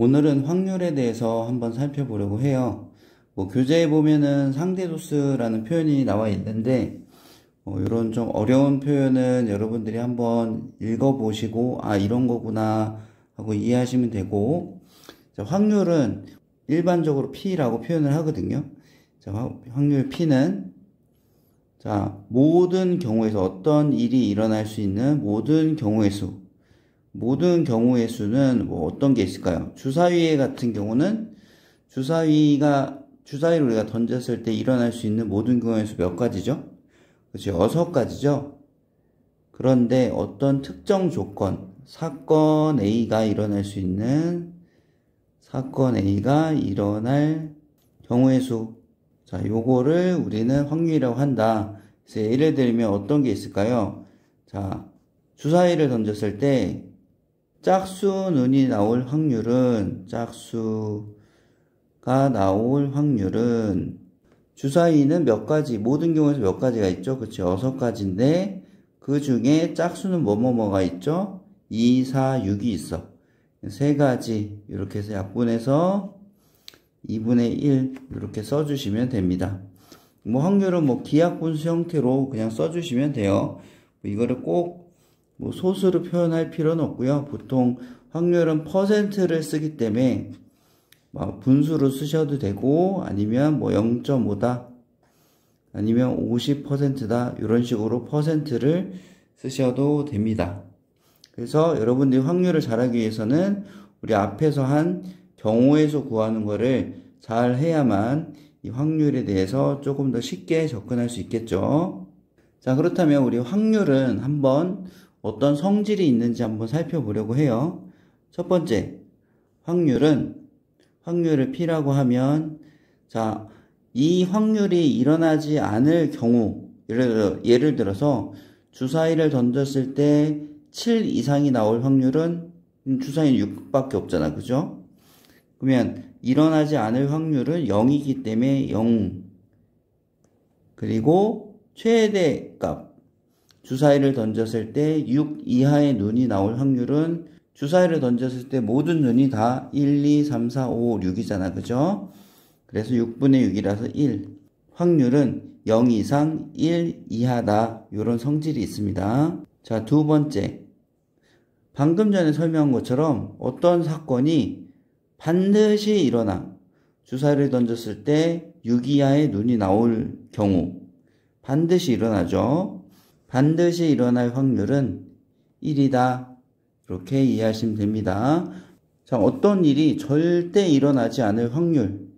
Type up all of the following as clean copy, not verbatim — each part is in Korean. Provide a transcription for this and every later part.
오늘은 확률에 대해서 한번 살펴보려고 해요. 교재에 보면은 상대도수라는 표현이 나와 있는데, 이런 좀 어려운 표현은 여러분들이 한번 읽어보시고, 이런 거구나 하고 이해하시면 되고, 자, 확률은 일반적으로 P라고 표현을 하거든요. 자, 확률 P는, 자, 모든 경우에서 어떤 일이 일어날 수 있는 모든 경우의 수. 모든 경우의 수는 어떤 게 있을까요? 주사위 같은 경우는 주사위를 우리가 던졌을 때 일어날 수 있는 모든 경우의 수 몇 가지죠? 그렇죠. 6가지죠. 그런데 어떤 특정 조건, 사건 A가 일어날 수 있는 사건 A가 일어날 경우의 수. 자, 요거를 우리는 확률이라고 한다. 그래서 예를 들면 어떤 게 있을까요? 자, 주사위를 던졌을 때 짝수 눈이 나올 확률은 주사위는 몇 가지, 모든 경우에서 몇 가지가 있죠? 그쵸? 6가지인데 그 중에 짝수는 뭐가 있죠? 2, 4, 6이 있어. 3가지 이렇게 해서 약분해서 2분의 1 이렇게 써주시면 됩니다. 확률은 기하분수 형태로 그냥 써주시면 돼요. 이거를 꼭 소수로 표현할 필요는 없고요. 보통 확률은 퍼센트를 쓰기 때문에 분수로 쓰셔도 되고, 아니면 0.5다, 아니면 50%다, 이런 식으로 퍼센트를 쓰셔도 됩니다. 그래서 여러분들이 확률을 잘하기 위해서는 우리 앞에서 한 경우의 수 구하는 거를 잘 해야만 이 확률에 대해서 조금 더 쉽게 접근할 수 있겠죠. 자, 그렇다면 우리 확률은 한번 어떤 성질이 있는지 한번 살펴보려고 해요. 첫 번째, 확률을 P라고 하면, 자, 이 확률이 일어나지 않을 경우, 예를 들어서 주사위를 던졌을 때 7 이상이 나올 확률은 주사위는 6밖에 없잖아. 그죠? 그러면 일어나지 않을 확률은 0이기 때문에 0. 그리고 최대값, 주사위를 던졌을 때 6 이하의 눈이 나올 확률은 주사위를 던졌을 때 모든 눈이 다 1, 2, 3, 4, 5, 6이잖아. 그죠? 그래서 6분의 6이라서 1. 확률은 0 이상 1 이하다. 이런 성질이 있습니다. 자, 두 번째. 방금 전에 설명한 것처럼 어떤 사건이 반드시 일어나. 주사위를 던졌을 때 6 이하의 눈이 나올 경우 반드시 일어나죠. 반드시 일어날 확률은 1이다. 이렇게 이해하시면 됩니다. 자, 어떤 일이 절대 일어나지 않을 확률.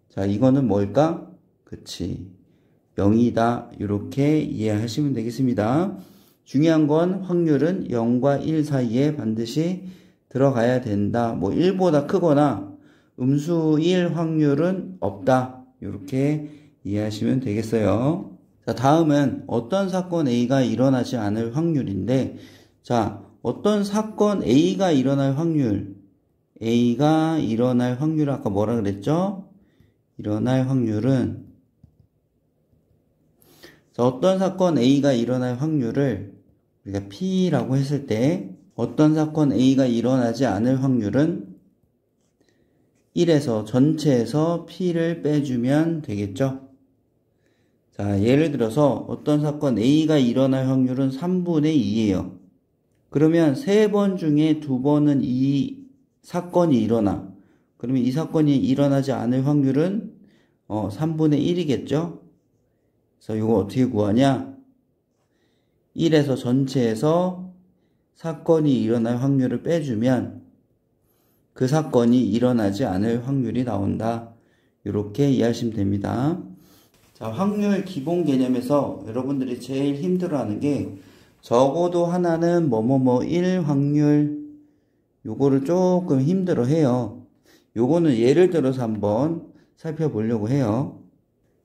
자, 이거는 뭘까? 그치. 0이다. 이렇게 이해하시면 되겠습니다. 중요한 건 확률은 0과 1 사이에 반드시 들어가야 된다. 1보다 크거나 음수 1 확률은 없다. 이렇게 이해하시면 되겠어요. 자, 다음은 어떤 사건 A가 일어나지 않을 확률인데, 자, 어떤 사건 A가 일어날 확률, 아까 뭐라 그랬죠? 일어날 확률은, 자, 어떤 사건 A가 일어날 확률을 우리가 P라고 했을 때, 어떤 사건 A가 일어나지 않을 확률은 1에서 전체에서 P를 빼주면 되겠죠? 자, 예를 들어서 어떤 사건 A가 일어날 확률은 3분의 2예요. 그러면 3번 중에 2번은 이 사건이 일어나. 그러면 이 사건이 일어나지 않을 확률은 3분의 1이겠죠? 그래서 이거 어떻게 구하냐? 1에서 전체에서 사건이 일어날 확률을 빼주면 그 사건이 일어나지 않을 확률이 나온다. 이렇게 이해하시면 됩니다. 자, 확률 기본 개념에서 여러분들이 제일 힘들어하는 게 적어도 하나는 1 확률, 요거를 조금 힘들어해요. 요거는 예를 들어서 한번 살펴보려고 해요.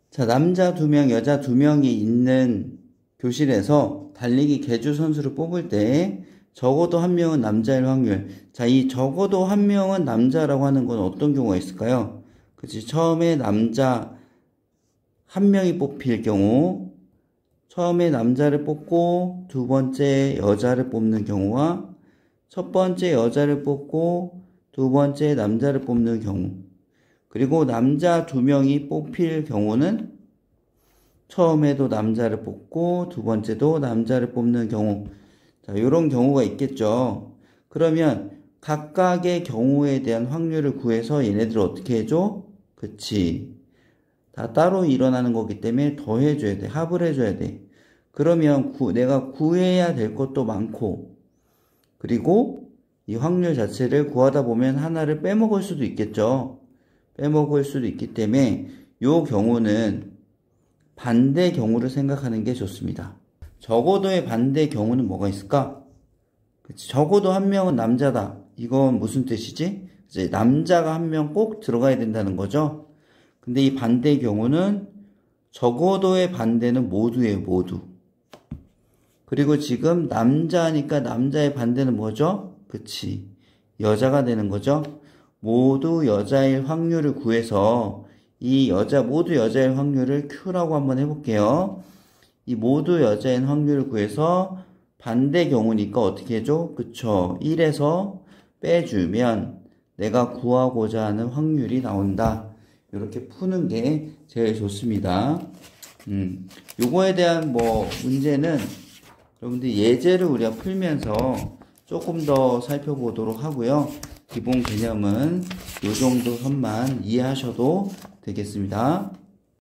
자, 남자 2명, 여자 2명이 있는 교실에서 달리기 계주 선수를 뽑을 때 적어도 1명은 남자일 확률. 자, 이 적어도 1명은 남자라고 하는 건 어떤 경우가 있을까요? 그치, 처음에 남자 1명이 뽑힐 경우, 처음에 남자를 뽑고 두 번째 여자를 뽑는 경우와 첫 번째 여자를 뽑고 두 번째 남자를 뽑는 경우, 그리고 남자 2명이 뽑힐 경우는 처음에도 남자를 뽑고 두 번째도 남자를 뽑는 경우. 자, 이런 경우가 있겠죠. 그러면 각각의 경우에 대한 확률을 구해서 얘네들을 어떻게 해줘? 그치. 다 따로 일어나는 거기 때문에 더해줘야 돼. 합을 해줘야 돼. 그러면 내가 구해야 될 것도 많고, 그리고 이 확률 자체를 구하다 보면 하나를 빼먹을 수도 있겠죠. 빼먹을 수도 있기 때문에 이 경우는 반대 경우를 생각하는 게 좋습니다. 적어도의 반대 경우는 뭐가 있을까? 그치? 적어도 한 명은 남자다. 이건 무슨 뜻이지? 이제 남자가 한 명 꼭 들어가야 된다는 거죠. 근데 이 반대 경우는 적어도의 반대는 모두예요, 모두. 그리고 지금 남자니까 남자의 반대는 뭐죠? 그치. 여자가 되는 거죠. 모두 여자일 확률을 구해서 이 모두 여자일 확률을 Q라고 한번 해볼게요. 이 모두 여자인 확률을 구해서 반대 경우니까 어떻게 해줘? 그쵸. 1에서 빼주면 내가 구하고자 하는 확률이 나온다. 이렇게 푸는 게 제일 좋습니다. 요거에 대한 문제는 여러분들 예제를 우리가 풀면서 조금 더 살펴보도록 하고요. 기본 개념은 요 정도 선만 이해하셔도 되겠습니다.